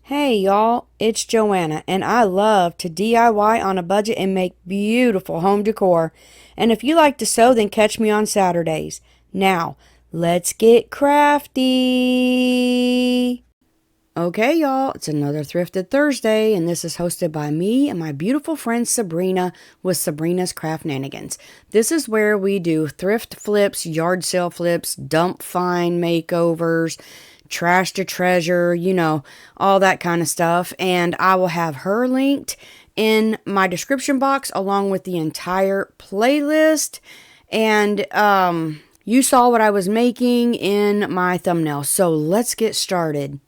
Hey y'all, it's Joanna, and I love to DIY on a budget and make beautiful home decor. And if you like to sew, then catch me on Saturdays. Now, let's get crafty. Okay, y'all, it's another Thrifted Thursday, and this is hosted by me and my beautiful friend Sabrina with Sabrina's Craft Nanigans. This is where we do thrift flips, yard sale flips, dump find makeovers, trash to treasure, all that kind of stuff. And I will have her linked in my description box along with the entire playlist. And you saw what I was making in my thumbnail, so let's get started.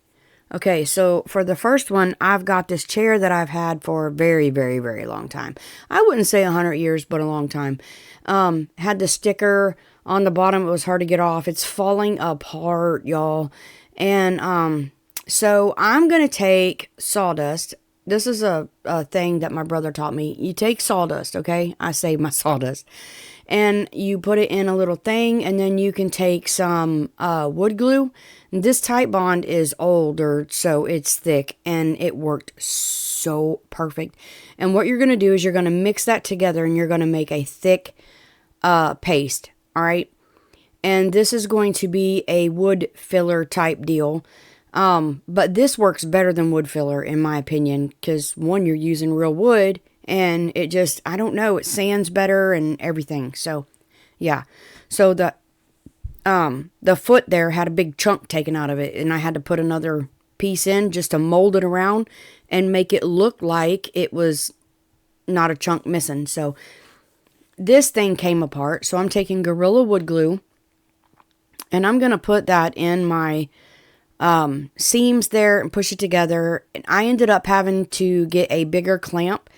Okay, so for the first one, I've got this chair that I've had for a very, very, very long time. I wouldn't say 100 years, but a long time. Had the sticker on the bottom. It was hard to get off. It's falling apart, y'all. And so I'm going to take sawdust. This is a thing that my brother taught me. You take sawdust, okay? I saved my sawdust. And you put it in a little thing, and then you can take some wood glue. This Type Bond is older, so it's thick, and it worked so perfect. And what you're going to do is you're going to mix that together, and you're going to make a thick paste, all right? And this is going to be a wood filler type deal. But this works better than wood filler, in my opinion, because one, you're using real wood, and it just, I don't know, it sands better and everything. So, yeah. So the foot there had a big chunk taken out of it, and I had to put another piece in just to mold it around and make it look like it was not a chunk missing. So this thing came apart. So I'm taking Gorilla Wood Glue, and I'm going to put that in my seams there and push it together. And I ended up having to get a bigger clamp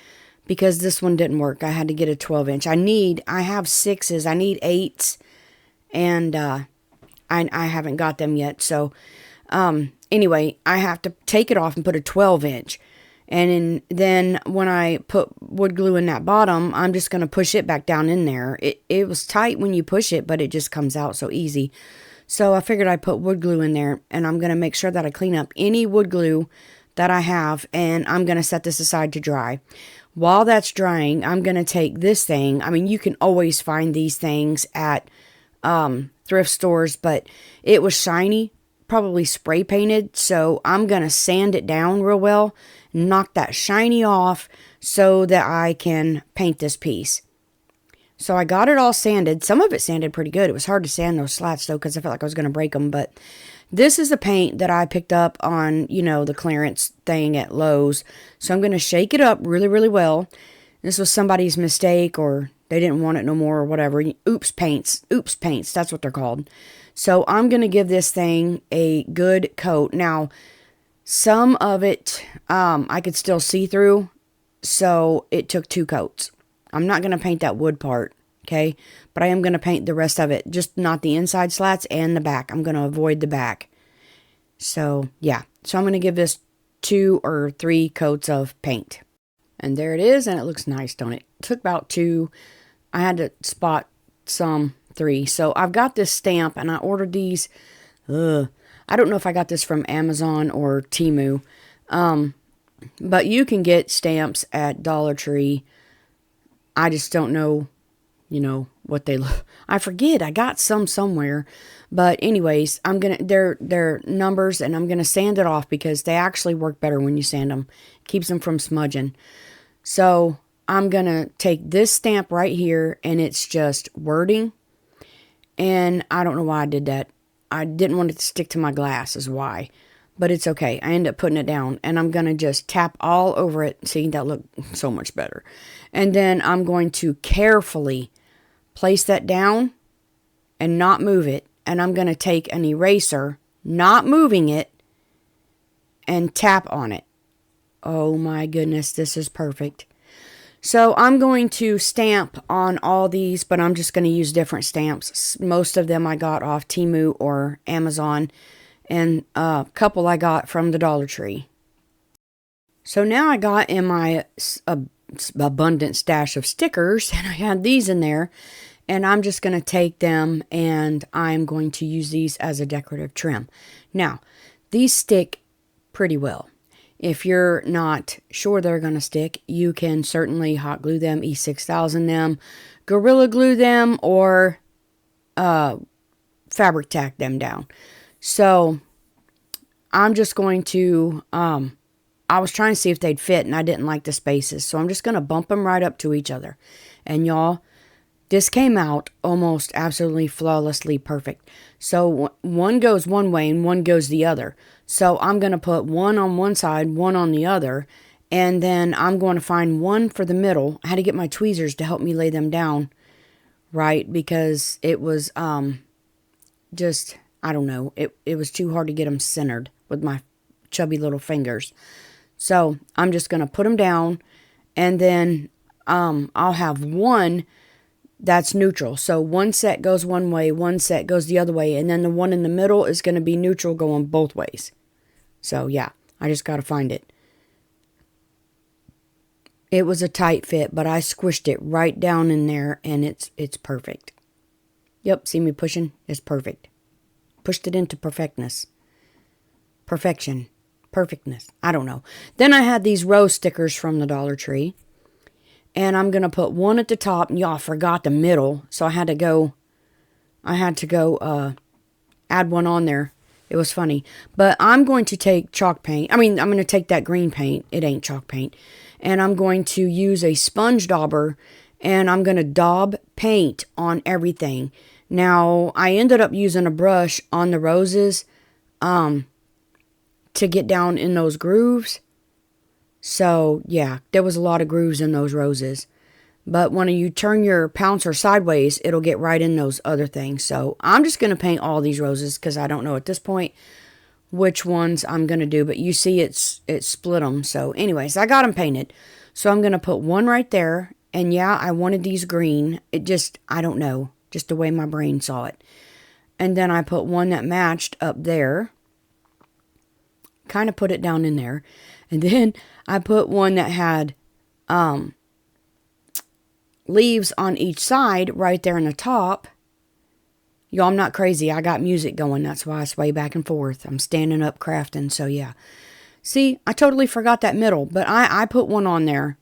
because this one didn't work. I had to get a 12-inch. I have 6s. I need 8s. And I haven't got them yet. So anyway, I have to take it off and put a 12-inch. And then when I put wood glue in that bottom, I'm just going to push it back down in there. It was tight when you push it, but it just comes out so easy. So I figured I'd put wood glue in there, and I'm going to make sure that I clean up any wood glue that I have, and I'm going to set this aside to dry. While that's drying, I'm going to take this thing. I mean, you can always find these things at thrift stores, but it was shiny, probably spray painted, so I'm going to sand it down real well, knock that shiny off so that I can paint this piece. So I got it all sanded. Some of it sanded pretty good. It was hard to sand those slats though because I felt like I was going to break them, but this is the paint that I picked up on, the clearance thing at Lowe's. So I'm going to shake it up really, really well. This was somebody's mistake, or they didn't want it no more, or whatever. Oops paints, that's what they're called. So I'm going to give this thing a good coat. Now, some of it I could still see through, so it took 2 coats. I'm not going to paint that wood part, okay? But I am going to paint the rest of it, just not the inside slats and the back. I'm going to avoid the back. So, yeah. So I'm going to give this 2 or 3 coats of paint. And there it is, and it looks nice, don't it? It took about 2. I had to spot some 3. So I've got this stamp, and I ordered these. I don't know if I got this from Amazon or Temu. But you can get stamps at Dollar Tree. I just don't know, what they look. I forget. I got some somewhere. But anyways, they're numbers, and I'm going to sand it off because they actually work better when you sand them. Keeps them from smudging. So I'm going to take this stamp right here, and it's just wording. And I don't know why I did that. I didn't want it to stick to my glass is why. But it's okay. I end up putting it down, and I'm going to just tap all over it. See, that looked so much better. And then I'm going to carefully place that down and not move it. And I'm going to take an eraser, not moving it, and tap on it. Oh my goodness, this is perfect. So I'm going to stamp on all these, but I'm just going to use different stamps. Most of them I got off Temu or Amazon, and a couple I got from the Dollar Tree. So now I got in my abundant stash of stickers, and I had these in there, and I'm just going to take them, and I'm going to use these as a decorative trim. Now, these stick pretty well. If you're not sure they're going to stick, you can certainly hot glue them, E6000 them, Gorilla Glue them, or fabric tack them down. So I'm just going to, I was trying to see if they'd fit, and I didn't like the spaces. So I'm just going to bump them right up to each other. And y'all, this came out almost absolutely flawlessly perfect. So one goes one way and one goes the other. So I'm going to put one on one side, one on the other. And then I'm going to find one for the middle. I had to get my tweezers to help me lay them down right, because it was just, I don't know, it was too hard to get them centered with my chubby little fingers. So I'm just going to put them down, and then I'll have one that's neutral. So one set goes one way, one set goes the other way, and then the one in the middle is going to be neutral going both ways. So yeah, I just got to find it. It was a tight fit, but I squished it right down in there, and it's perfect. Yep, see me pushing? It's perfect. Pushed it into perfectness. Perfection. Perfectness. I don't know. Then I had these rose stickers from the Dollar Tree. And I'm going to put one at the top. And y'all, forgot the middle. So I had to go add one on there. It was funny. But I'm going to take chalk paint. I'm going to take that green paint. It ain't chalk paint. And I'm going to use a sponge dauber. And I'm going to daub paint on everything. Now, I ended up using a brush on the roses to get down in those grooves. So, yeah, there was a lot of grooves in those roses. But when you turn your pouncer sideways, it'll get right in those other things. So, I'm just going to paint all these roses because I don't know at this point which ones I'm going to do. But you see it split them. So, anyways, I got them painted. So, I'm going to put one right there. And, yeah, I wanted these green. It just, I don't know, just the way my brain saw it. And then I put one that matched up there. Kind of put it down in there. And then I put one that had leaves on each side right there in the top. Y'all, I'm not crazy. I got music going. That's why I sway back and forth. I'm standing up crafting. So, yeah. See, I totally forgot that middle. But I put one on there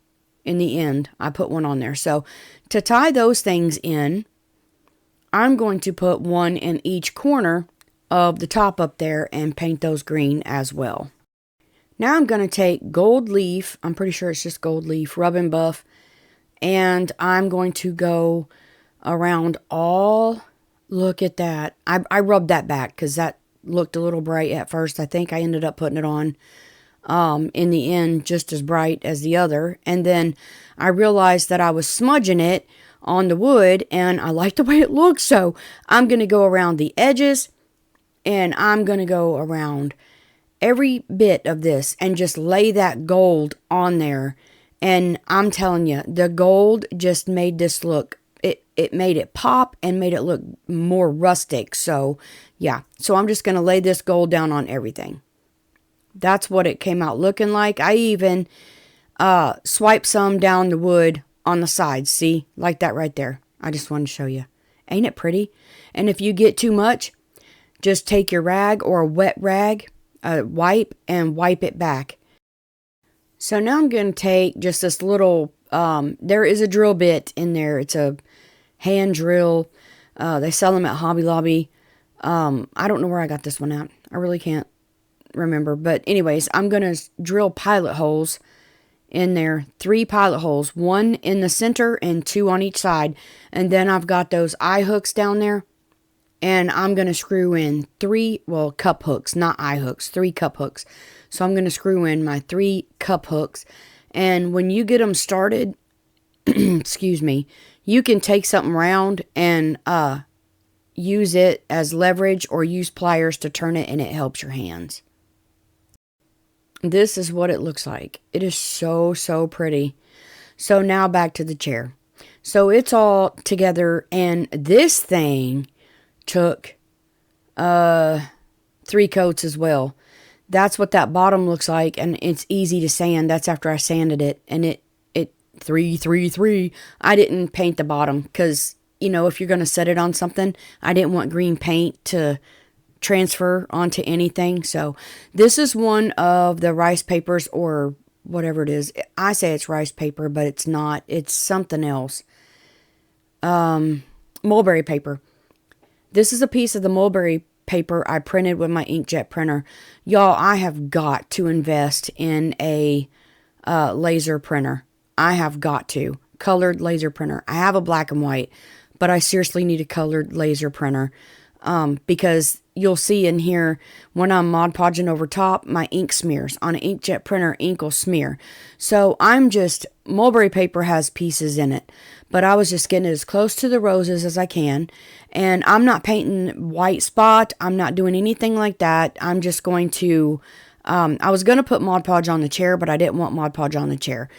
in the end. I put one on there. So, to tie those things in, I'm going to put one in each corner of the top up there and paint those green as well. Now I'm going to take gold leaf, I'm pretty sure it's just gold leaf, rub and buff, and I'm going to go around all, look at that. I rubbed that back because that looked a little bright at first. I think I ended up putting it on in the end just as bright as the other. And then I realized that I was smudging it on the wood, and I like the way it looks, so I'm going to go around the edges, and I'm going to go around every bit of this and just lay that gold on there. And I'm telling you, the gold just made this look, it made it pop and made it look more rustic. So yeah, so I'm just going to lay this gold down on everything. That's what it came out looking like. I even swiped some down the wood on the sides. See, like that right there. I just wanted to show you. Ain't it pretty? And if you get too much, just take your rag or a wet rag, wipe, and wipe it back. So now I'm going to take just this little, there is a drill bit in there. It's a hand drill. They sell them at Hobby Lobby. I don't know where I got this one at. I really can't remember. But anyways, I'm going to drill pilot holes in there. 3 pilot holes. 1 in the center and 2 on each side. And then I've got those eye hooks down there. And I'm going to screw in 3, cup hooks, not eye hooks, 3 cup hooks. So I'm going to screw in my 3 cup hooks. And when you get them started, excuse me, you can take something round and use it as leverage or use pliers to turn it, and it helps your hands. This is what it looks like. It is so, so pretty. So now back to the chair. So it's all together, and this thing took 3 coats as well. That's what that bottom looks like, and it's easy to sand. That's after I sanded it, and it 3. I didn't paint the bottom because, you know, if you're going to set it on something, I didn't want green paint to transfer onto anything. So this is one of the rice papers, or whatever it is. I say it's rice paper, but it's not. It's something else. Mulberry paper. This is a piece of the mulberry paper I printed with my inkjet printer. Y'all, I have got to invest in a laser printer. I have got to. Colored laser printer. I have a black and white, but I seriously need a colored laser printer. Because you'll see in here, when I'm Mod Podging over top, my ink smears. On an inkjet printer, ink will smear. So mulberry paper has pieces in it, but I was just getting it as close to the roses as I can. And I'm not painting white spot. I'm not doing anything like that. I'm just going to, I was going to put Mod Podge on the chair, but I didn't want Mod Podge on the chair.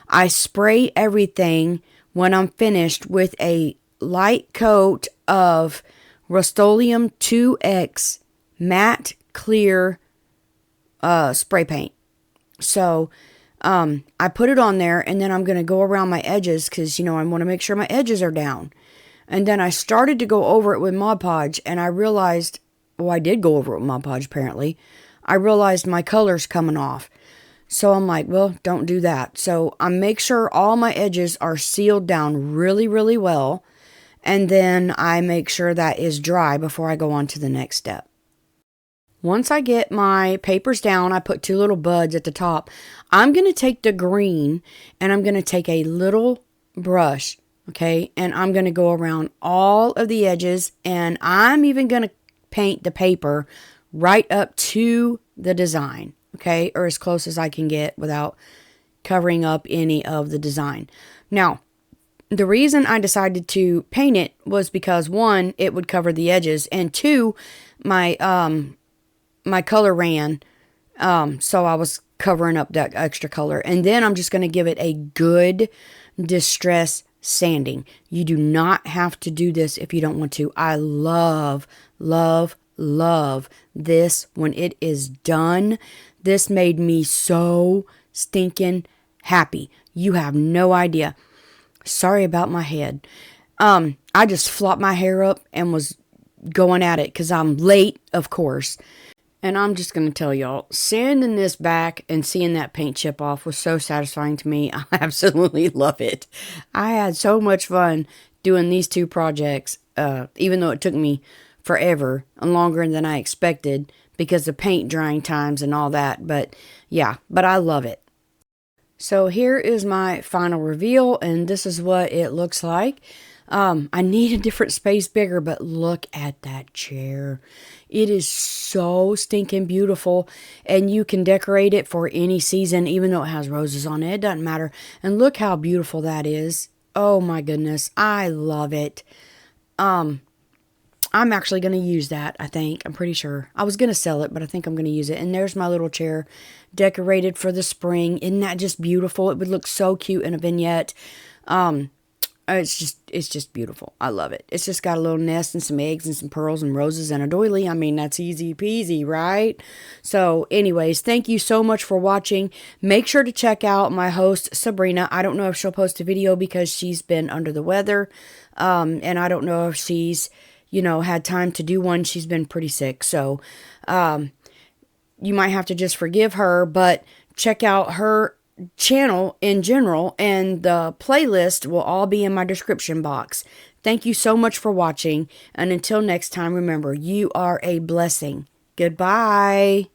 I spray everything when I'm finished with a light coat of Rust-Oleum 2X matte clear spray paint. So I put it on there, and then I'm going to go around my edges because, I want to make sure my edges are down. And then I started to go over it with Mod Podge, and I realized, well, I did go over it with Mod Podge apparently. I realized my color's coming off. So I'm like, well, don't do that. So I make sure all my edges are sealed down really, really well. And then I make sure that is dry before I go on to the next step. Once I get my papers down, I put 2 little buds at the top. I'm going to take the green and I'm going to take a little brush, okay? And I'm going to go around all of the edges, and I'm even going to paint the paper right up to the design, okay? Or as close as I can get without covering up any of the design. Now, the reason I decided to paint it was because, 1, it would cover the edges, and 2, my color ran, so I was covering up that extra color. And then I'm just going to give it a good distress sanding. You do not have to do this if you don't want to. I love, love, love this when it is done. This made me so stinking happy. You have no idea. Sorry about my head. I just flopped my hair up and was going at it because I'm late, of course. And I'm just going to tell y'all, sanding this back and seeing that paint chip off was so satisfying to me. I absolutely love it. I had so much fun doing these 2 projects, even though it took me forever and longer than I expected because of paint drying times and all that. But yeah, I love it. So here is my final reveal, and this is what it looks like. I need a different space bigger, but look at that chair. It is so stinking beautiful, and you can decorate it for any season, even though it has roses on it. It doesn't matter. And look how beautiful that is. Oh my goodness. I love it. I'm actually going to use that, I think. I'm pretty sure. I was going to sell it, but I think I'm going to use it. And there's my little chair decorated for the spring. Isn't that just beautiful? It would look so cute in a vignette. It's just beautiful. I love it. It's just got a little nest and some eggs and some pearls and roses and a doily. I mean, that's easy peasy, right? So anyways, thank you so much for watching. Make sure to check out my host, Sabrina. I don't know if she'll post a video because she's been under the weather. And I don't know if she's, had time to do one. She's been pretty sick. So, you might have to just forgive her, but check out her channel in general, and the playlist will all be in my description box. Thank you so much for watching, and until next time, remember, you are a blessing. Goodbye.